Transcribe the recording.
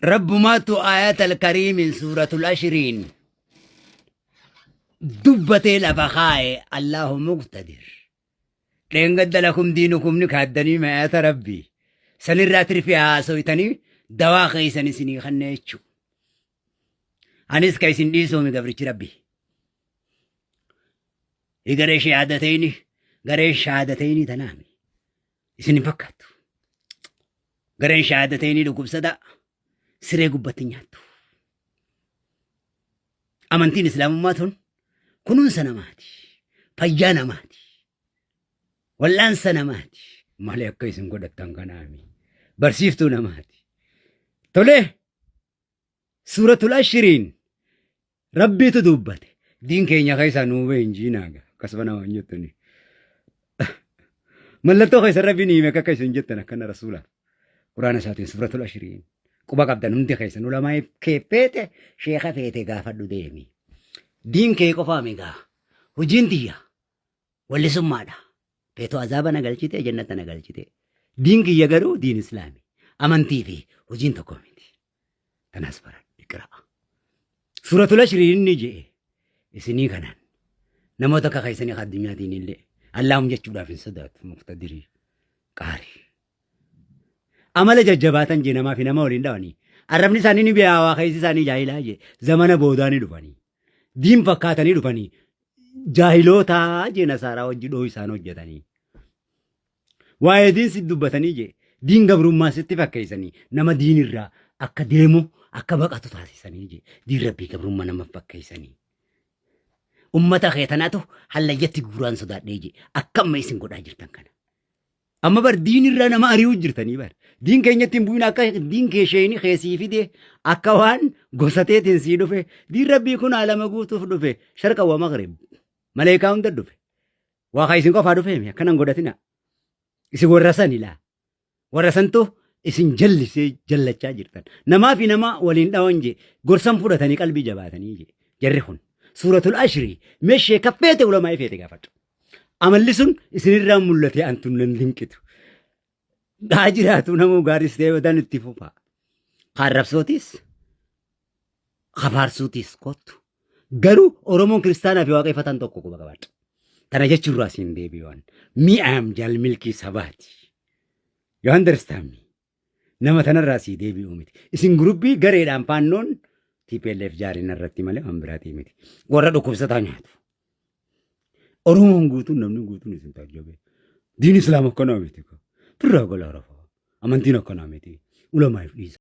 رب ماتو آيات الكريم من سورة العشرين دبتي لفخاي الله مقتدر لين قد لكم دينكم نكهدني ما آيات ربي سنرات رفيها سويتني دواخي سنسني خنيتشو أنيس كيسن ديسو مقبرش ربي إقري شهادتين تنامي إسني فكتو قرين شهادتين لكم صدا سري قبتين ياتو أمانتين إسلام ماتون كنون سنماتي فيانا ماتي والآن سنماتي مالي كيسن قدتان كنامي برسيفتو نماتي توليه سورة العشرين ربي تدوبت دين كينيا خيسا نوبين جيناغا كسبنا وانجتني ملتو خيسا ربي نيمة كيسن جتنا كان رسولا قرآن ساتين سورة العشرين قبا قبدا نمتي خيسا نولما كيفيته شيخة فيته غافدو ديمي دين كي قفامي غا وجين ديا واللي سمادا فيتو عذابا نغلچته جنة نغلچته دين كي يغرو دين إسلامي أمانتي في وجين تقوميتي تناسبرا اقرأ سورة العشرين نجي إسني كنان نموتك خيسني خدميا دين اللي اللهم جتشودا في الصدات مقتدري قاري عمل ججباتا جنما في نما ولين داني عربني ساني ني بيا واخيسي ساني جاهلا جي زمانه بوداني دفاني دين فكاتني دفاني جاهلوتا جي نصارى وجي دو إسانو جتاني وايدين سيدوبتاني جي دين غبرما ستي فكيسني نما دين الرا akka deemu akka baqatu taasisanii je diin rabbii gabrummaa nama fakkeessanii ummata keetanaatu hallayyatti guuraan sodaadhee je akkamma isin godhaa jirtan kana amma bar diin irraa nama ari'uu jirtanii bar diin keenyatti hin bu'in akka diin keesheeni keessii fide akka waan gosateetiin sii dhufe diin rabbii kun alama guutuuf dhufe sharqa wa maghrib maleekaa hunda dhufe waaqa isin qofaa dhufe akkanan godhatina isin warrasan ilaa warrasantu isin jallisee jallachaa jirtan namaa fi nama waliin dhawan je gorsan fudhatanii qalbii jabaatanii je jarri kun suuratul ashrii meeshee kaffeete ulamaa ifeete gaafadhu amalli sun isinirraa mul'ate antun nan dinqitu gaa jiraatu namuu gaaris ta'e wadan itti fufa kaarrabsootis kafaarsuutis kottu garuu oromoon kiristaanaa fi waaqeffatan tokko quba qabaadha tana jechuurraa siin deebi'uun mi'aam jaal milkii sabaati you understand me nama tanarraa sii deebi'uu miti isin gurubbii gareedhaan faannoon TPLF jaariin irratti malee waan biraatii miti warra dhukkubsataa nyaatu oromoon guutuun namni guutuun isin taajjabe diin islaam akkanaa miti firraa golaa rafaa amantiin akkanaa miti ulamaaf dhiisa